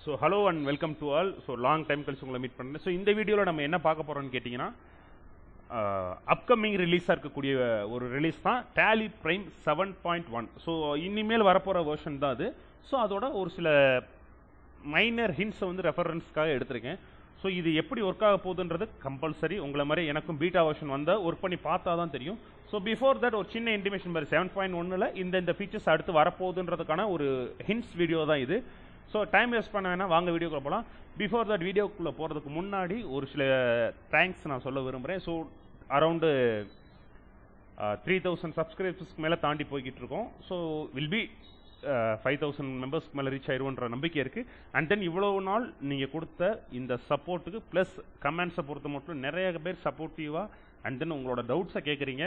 So hello and welcome to all. So long time கழிச்சு உங்களை meet பண்ணேன். So இந்த வீடியோவில் நம்ம என்ன பார்க்க போகிறோம்னு கேட்டிங்கன்னா அப்கமிங் ரிலீஸாக இருக்கக்கூடிய ஒரு ரிலீஸ் தான் டேலி பிரைம் 7.1. ஸோ இனிமேல் வரப்போகிற வெர்ஷன் தான் அது. ஸோ அதோட ஒரு சில மைனர் ஹிண்ட்ஸை வந்து ரெஃபரன்ஸ்க்காக எடுத்திருக்கேன். ஸோ இது எப்படி ஒர்க் ஆக போகுதுன்றது கம்பல்சரி உங்களை மாதிரி எனக்கும் பீட்டா வெர்ஷன் வந்தால் ஒர்க் பண்ணி பார்த்தா தான் தெரியும். ஸோ பிஃபோர் தட் ஒரு சின்ன இன்டிமேஷன் மாதிரி 7.1ல் இந்த ஃபீச்சர்ஸ் அடுத்து வரப்போகுதுன்றதுக்கான ஒரு ஹிண்ட்ஸ் வீடியோ தான் இது. ஸோ டைம் வேஸ்ட் பண்ண வேணால் வாங்க வீடியோக்குள்ளே போகலாம். பிஃபோர் தட் வீடியோக்குள்ளே போகிறதுக்கு முன்னாடி ஒரு சில தேங்க்ஸ் நான் சொல்ல விரும்புகிறேன். ஸோ அரௌண்டு 3000 சப்ஸ்கிரைபர்ஸ்க்கு மேலே தாண்டி போய்கிட்டு இருக்கோம். ஸோ வில் பி 5000 மெம்பர்ஸ்க்கு மேலே ரீச் ஆயிடுவோன்ற நம்பிக்கை இருக்குது. அண்ட் தென் இவ்வளோ நாள் நீங்கள் கொடுத்த இந்த சப்போர்ட்டுக்கு ப்ளஸ் கமெண்ட்ஸை பொறுத்த மட்டும் நிறைய பேர் சப்போர்ட்டிவாக அண்ட் தென் உங்களோட டவுட்ஸை கேட்குறீங்க.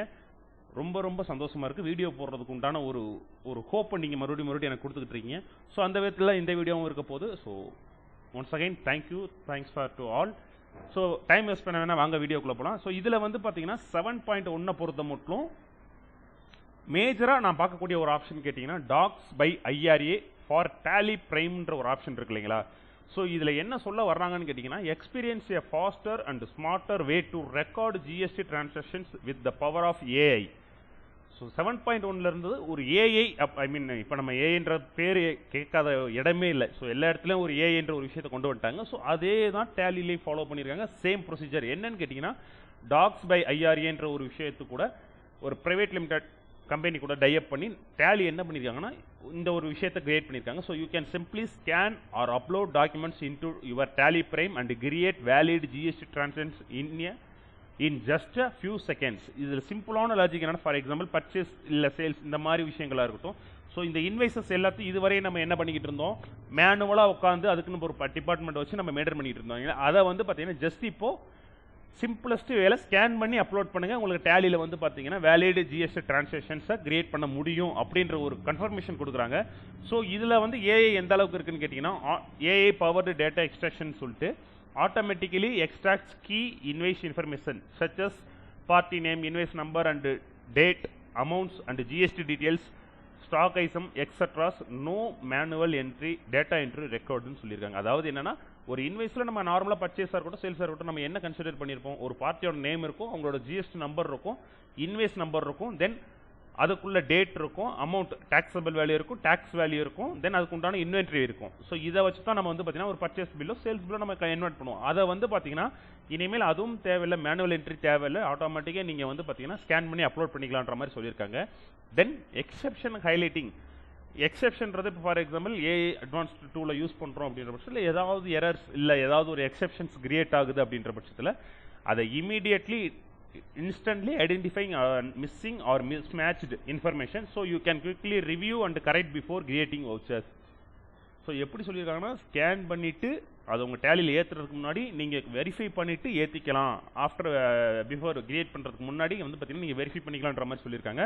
ரொம்ப ரொம்ப சந்தோஷமாக இருக்குது. வீடியோ போடுறதுக்கு உண்டான ஒரு ஹோப்பை நீங்கள் மறுபடியும் எனக்கு கொடுத்துக்கிட்டு இருக்கீங்க. ஸோ அந்த விதத்தில் இந்த வீடியோவும் இருக்க போகுது. So once again thanks for to all. So time waste பண்ண வேணால் வாங்க வீடியோக்குள்ளே போகலாம். ஸோ இதில் வந்து பார்த்தீங்கன்னா 7.1 பொறுத்த மட்டும் மேஜராக நான் பார்க்கக்கூடிய ஒரு ஆப்ஷன் கேட்டிங்கன்னா tax by IRA for Tally பிரைம்ன்ற ஒரு ஆப்ஷன் இருக்கு இல்லைங்களா. ஸோ இதில் என்ன சொல்ல வர்றாங்கன்னு கேட்டிங்கன்னா experience a faster and smarter way to record GST transactions with the power of AI. So 7.1 இருந்தது ஒரு ஏஐ ஐ மீன் இப்போ நம்ம ஏஐன்ற பேர் கேட்காத இடமே இல்லை. ஸோ எல்லா இடத்துலையும் ஒரு ஏஐன்ற ஒரு விஷயத்தை கொண்டு வந்துட்டாங்க. ஸோ அதே தான் டேலிலேயும் ஃபாலோ பண்ணியிருக்காங்க. சேம் ப்ரொசீஜர் என்னன்னு கேட்டிங்கன்னா டாக்ஸ் பை ஐஆர்ஏன்ற ஒரு விஷயத்து கூட ஒரு ப்ரைவேட் லிமிடெட் கம்பெனி கூட டைப் பண்ணி டேலி என்ன பண்ணியிருக்காங்கன்னா இந்த ஒரு விஷயத்தை கிரியேட் பண்ணியிருக்காங்க. So you can simply scan or upload documents into your Tally Prime and create valid GST transactions in just a few seconds. இதில் சிம்பிளான லாஜிக் என்னன்னா ஃபார் எக்ஸாம்பிள் பர்ச்சேஸ் இல்லை சேல்ஸ் இந்த மாதிரி விஷயங்களாக இருக்கட்டும். ஸோ இந்த இன்வைசஸ் எல்லாத்தையும் இதுவரை நம்ம என்ன பண்ணிக்கிட்டு இருந்தோம், மேனுவலாக உட்காந்து அதுக்குன்னு ஒரு டிபார்ட்மெண்ட் வச்சு நம்ம மெயின்டைன் பண்ணிட்டு இருந்தோம். அதை வந்து பார்த்தீங்கன்னா ஜஸ்ட் இப்போது சிம்பிளஸ்ட் வேலை ஸ்கேன் பண்ணி அப்லோட் பண்ணுங்கள். உங்களுக்கு டேலியில் வந்து பார்த்தீங்கன்னா வேலிட் ஜிஎஸ்டி டிரான்சாக்ஷன்ஸை கிரியேட் பண்ண முடியும் அப்படின்ற ஒரு கன்ஃபர்மேஷன் கொடுக்குறாங்க. ஸோ இதில் வந்து ஏஐ எந்த அளவுக்கு இருக்குன்னு கேட்டிங்கன்னா ஏஐ பவர்டு டேட்டா எக்ஸ்ட்ராக்ஷன் சொல்லிட்டு automatically extracts key invoice information such as party name, invoice number and date, amounts and GST details, stock item etc. no manual entry data entry record னு சொல்லியிருக்காங்க. அதாவது என்னன்னா ஒரு இன்வைஸில் நம்ம நார்மலாக பர்ச்சேஸாக இருக்கட்டும் சேல்ஸாக இருக்கட்டும் நம்ம என்ன கன்சிடர் பண்ணியிருப்போம், ஒரு பார்ட்டியோட நேம் இருக்கும், அவங்களோட ஜிஎஸ்டி நம்பர் இருக்கும், இன்வைஸ் நம்பர் இருக்கும், தென் அதுக்குள்ள டேட் இருக்கும், அமௌண்ட் டாக்ஸபிள் வேல்யூ இருக்கும், டாக்ஸ் வேல்யூ இருக்கும், தென் அதுக்கு உண்டான இன்வென்ட்ரி இருக்கும். ஸோ இதை வச்சு தான் நம்ம வந்து பார்த்தீங்கன்னா ஒரு பர்ச்சேஸ் பில்லோ சேல்ஸ் பில்லோ நம்ம இன்வெர்ட் பண்ணுவோம். அதை வந்து பார்த்தீங்கன்னா இனிமேல் அதுவும் தேவையில்லை, மேனுவல் என்ட்ரி தேவையில்லை, ஆட்டோமேட்டிக்காக நீங்கள் வந்து பார்த்தீங்கன்னா ஸ்கேன் பண்ணி அப்லோட் பண்ணிக்கலான்ற மாதிரி சொல்லியிருக்காங்க. தென் எக்ஸெப்ஷன் ஹைலைட்டிங். எக்ஸெப்ஷன்றது இப்போ ஃபார் எக்ஸாம்பிள் ஏஐ அட்வான்ஸ்டு டூலை யூஸ் பண்ணுறோம் அப்படின்ற பட்சத்தில் ஏதாவது எரர்ஸ் இல்லை ஏதாவது ஒரு எக்ஸெப்ஷன்ஸ் கிரியேட் ஆகுது அப்படின்ற பட்சத்தில் அதை immediately instantly identifying missing or mismatched information, so you can quickly review and correct before creating vouchers. So எப்படி சொல்லியிருக்காங்கன்னா ஸ்கேன் பண்ணிவிட்டு அதை உங்கள் டேலியில் ஏற்றுறதுக்கு முன்னாடி நீங்கள் வெரிஃபை பண்ணிவிட்டு ஏற்றிக்கலாம். ஆஃப்டர் பிஃபோர் கிரியேட் பண்ணுறதுக்கு முன்னாடி வந்து பார்த்தீங்கன்னா நீங்கள் வெரிஃபை பண்ணிக்கலான்ற மாதிரி சொல்லியிருக்காங்க.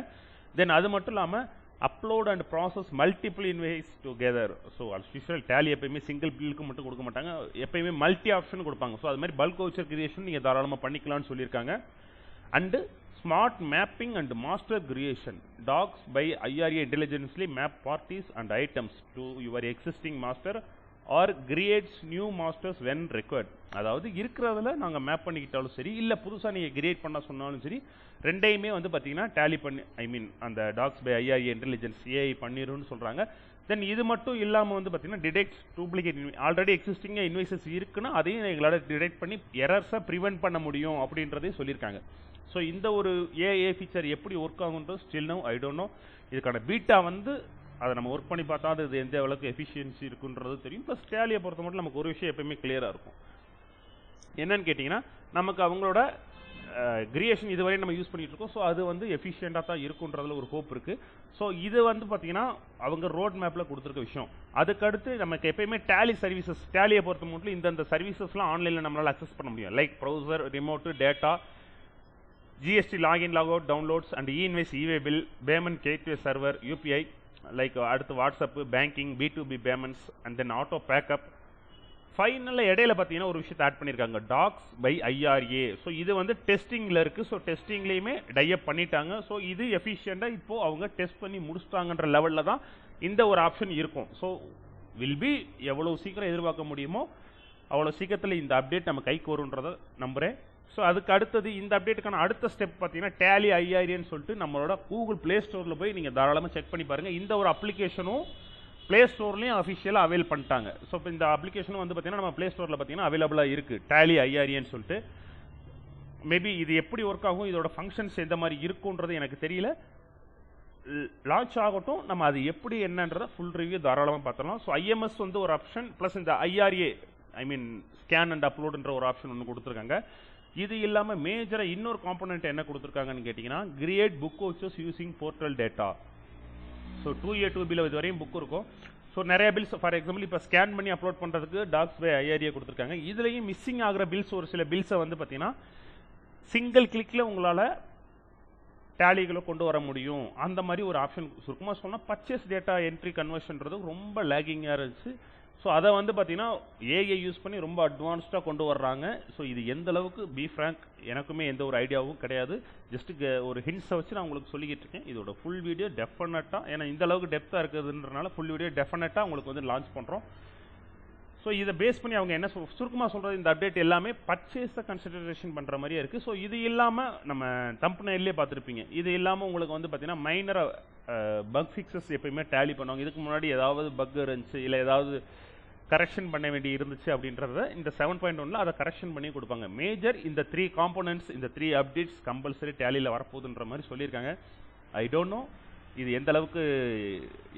தென் அது மட்டும் இல்லாமல் upload and process multiple invoice together. So special Tally எப்பயுமே சிங்கிள் பில்லுக்கு மட்டும் கொடுக்க மாட்டாங்க, எப்பயுமே மல்டி ஆப்ஷன் கொடுப்பாங்க. ஸோ அது மாதிரி பல்க் வவுச்சர் கிரியேஷன் நீங்கள் தாராளமாக பண்ணிக்கலாம்னு சொல்லியிருக்காங்க. And smart mapping and master creation. Tax by IRA intelligently map parties and items to your existing master or creates new masters when required. அதாவது இருக்கிறதுல நாங்கள் மேப் பண்ணிக்கிட்டாலும் சரி இல்லை புதுசாக நீங்கள் கிரியேட் பண்ண சொன்னாலும் சரி ரெண்டையுமே வந்து பார்த்தீங்கன்னா டேலி பண்ணி ஐ மீன் அந்த tax by IRA intelligence AI பண்ணிடும்னு சொல்கிறாங்க. தென் இது மட்டும் இல்லாமல் வந்து பார்த்தீங்கன்னா டிடெக்ட் டூப்ளிகேட் ஆல்ரெடி எக்ஸிஸ்டிங்காக இன்வைசஸ் இருக்குன்னா அதையும் எங்களால் டிடெக்ட் பண்ணி எரர்ஸை ப்ரிவென்ட் பண்ண முடியும் அப்படின்றதையும் சொல்லியிருக்காங்க. ஸோ இந்த ஒரு ஏஐ ஃபீச்சர் எப்படி ஒர்க் ஆகுன்றது still no I don't know. இதுக்கான பீட்டா வந்து அதை நம்ம ஒர்க் பண்ணி பார்த்தா அது எந்த அளவுக்கு எஃபிஷியன்சி இருக்குன்றது தெரியும். ப்ளஸ் டேலியை பொறுத்த மட்டும் நமக்கு ஒரு விஷயம் எப்பயுமே கிளியராக இருக்கும். என்னன்னு கேட்டிங்கன்னா நமக்கு அவங்களோட கிரியேஷன் இதுவரை நம்ம யூஸ் பண்ணிட்டு இருக்கோம். ஸோ அது வந்து எஃபிஷியண்டாக தான் இருக்குன்றதுல ஒரு ஹோப் இருக்குது. ஸோ இது வந்து பார்த்தீங்கன்னா அவங்க ரோட் மேப்பில் கொடுத்துருக்க விஷயம். அதுக்கடுத்து நமக்கு எப்பயுமே டேலி சர்வீசஸ் டேலியை பொறுத்த மட்டும் இந்த சர்வீசஸ்லாம் ஆன்லைனில் நம்மளால் அக்சஸ் பண்ண முடியும். Like browser, remote, data, GST login, logout, downloads and invoice, e-way bill, payment gateway server, UPI, like அடுத்து WhatsApp, banking, B2B payments and then auto backup. ஃபைனலில் இடையில பார்த்தீங்கன்னா ஒரு விஷயத்தை ஆட் பண்ணியிருக்காங்க டாக்ஸ் பை ஐஆர்ஏ. ஸோ இது வந்து டெஸ்டிங்கில் இருக்குது. ஸோ டெஸ்டிங்லேயுமே டைப் பண்ணிட்டாங்க. ஸோ இது எஃபிஷியண்டாக இப்போது அவங்க டெஸ்ட் பண்ணி முடிச்சிட்டாங்கன்ற லெவலில் தான் இந்த ஒரு ஆப்ஷன் இருக்கும். ஸோ வில் பி எவ்வளோ சீக்கிரம் எதிர்பார்க்க முடியுமோ அவ்வளோ சீக்கிரத்தில் இந்த அப்டேட் நம்ம கைக்கு வரும்ன்றதை நம்புகிறேன். ஸோ அதுக்கு அடுத்தது இந்த அப்டேட்டுக்கான அடுத்த ஸ்டெப் பார்த்தீங்கன்னா டேலி ஐஆர்ஏன்னு சொல்லிட்டு நம்மளோட கூகுள் ப்ளே ஸ்டோரில் போய் நீங்கள் தாராளமாக செக் பண்ணி பாருங்கள். இந்த ஒரு அப்ளிகேஷனும் ப்ளே ஸ்டோர்லேயும் அஃபிஷியலாக அவைல் பண்ணிட்டாங்க. ஸோ இப்போ இந்த அப்ளிகேஷனும் வந்து பார்த்தீங்கன்னா நம்ம ப்ளே ஸ்டோரில் பார்த்தீங்கன்னா அவைலபிளாக இருக்குது டேலி ஐஆர்ஏன்னு சொல்லிட்டு. மேபி இது எப்படி ஒர்க் ஆகும், இதோட ஃபங்க்ஷன்ஸ் எந்த மாதிரி இருக்குன்றது எனக்கு தெரியல. லான்ச் ஆகட்டும், நம்ம அது எப்படி என்னன்றதை ஃபுல் ரிவ்யூ தாராளமாக பார்த்துடலாம். ஸோ ஐஎம்எஸ் வந்து ஒரு ஆப்ஷன், ப்ளஸ் இந்த IRA I mean scan and அப்லோடுன்ற ஒரு ஆப்ஷன் ஒன்று கொடுத்துருக்காங்க. இது இல்லாமல் மேஜராக இன்னொரு காம்பனண்ட் என்ன கொடுத்துருக்காங்கன்னு கேட்டிங்கன்னா கிரியேட் புக் வச்சஸ் using portal data. So 2A 2Bல இது வரையும் புக் இருக்கும். ஸோ நிறைய பில்ஸ் ஃபார் எக்ஸாம்பிள் இப்போ ஸ்கேன் பண்ணி அப்லோட் பண்ணுறதுக்கு டாக்ஸ் பை ஐஆர்ஏ கொடுத்துருக்காங்க. இதுலேயும் மிஸ்ஸிங் ஆகிற பில்ஸ் ஒரு சில பில்ஸை வந்து பார்த்தீங்கன்னா சிங்கிள் கிளிக்கில் உங்களால் டேலிகளை கொண்டு வர முடியும். அந்த மாதிரி ஒரு ஆப்ஷன் சுருக்கமாக சொன்னால் பர்ச்சேஸ் டேட்டா என்ட்ரி கன்வர்ஷன்றது ரொம்ப லேகிங்காக இருந்துச்சு. ஸோ அதை வந்து பார்த்தீங்கன்னா ஏஐ யூஸ் பண்ணி ரொம்ப அட்வான்ஸ்டாக கொண்டு வர்றாங்க. ஸோ இது எந்த அளவுக்கு பி ஃப்ராங்க் எனக்குமே எந்த ஒரு ஐடியாவும் கிடையாது. ஜஸ்ட்டு ஒரு ஹிண்ட்ஸை வச்சு நான் உங்களுக்கு சொல்லிக்கிட்டு இருக்கேன். இதோட ஃபுல் வீடியோ டெஃபினட்டாக, ஏன்னா இந்த அளவுக்கு டெப்த்தாக இருக்குதுன்றனால ஃபுல் வீடியோ டெஃபினட்டாக உங்களுக்கு வந்து லான்ச் பண்ணுறோம். ஸோ இதை பேஸ் பண்ணி அவங்க என்ன சுருக்கமாக சொல்கிறது, இந்த அப்டேட் எல்லாமே பர்ச்சேஸை கன்சிடரேஷன் பண்ணுற மாதிரியே இருக்குது. ஸோ இது இல்லாமல் நம்ம தம்பனையிலே பார்த்துருப்பீங்க, இது இல்லாமல் உங்களுக்கு வந்து பார்த்தீங்கன்னா மைனராக பக் ஃபிக்ஸஸ் எப்பயுமே டேலி பண்ணுவாங்க. இதுக்கு முன்னாடி ஏதாவது பக் இருந்துச்சு இல்லை ஏதாவது கரெக்ஷன் பண்ண வேண்டி இருந்துச்சு அப்படின்றத இந்த 7.1ல் அதை கரெக்ஷன் பண்ணி கொடுப்பாங்க. மேஜர் இந்த 3 காம்போனன்ட்ஸ், இந்த 3 அப்டேட்ஸ் கம்பல்சரி டேலியில் வரப்போகுதுன்ற மாதிரி சொல்லியிருக்காங்க. ஐ டோன்ட் நோ இது எந்த அளவுக்கு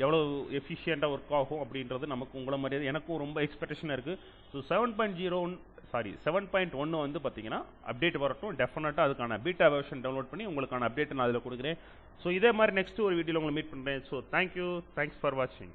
எவ்வளோ எஃபிஷியண்ட்டாக ஒர்க் ஆகும் அப்படின்றது நமக்கு உங்களை மாதிரியே எனக்கும் ரொம்ப எக்ஸ்பெக்டேஷனாக இருக்குது. ஸோ 7.1 வந்து பார்த்தீங்கன்னா அப்டேட் வரட்டும். டெஃபினட்டாக அதுக்கான பீட்டா வெர்ஷன் டவுன்லோட் பண்ணி உங்களுக்கான அப்டேட் நான் அதில் கொடுக்குறேன். ஸோ இதே மாதிரி நெக்ஸ்ட் ஒரு வீடியோவில் உங்களை மீட் பண்ணுறேன். ஸோ தேங்க்யூ, தேங்க்ஸ் ஃபார் வாட்சிங்.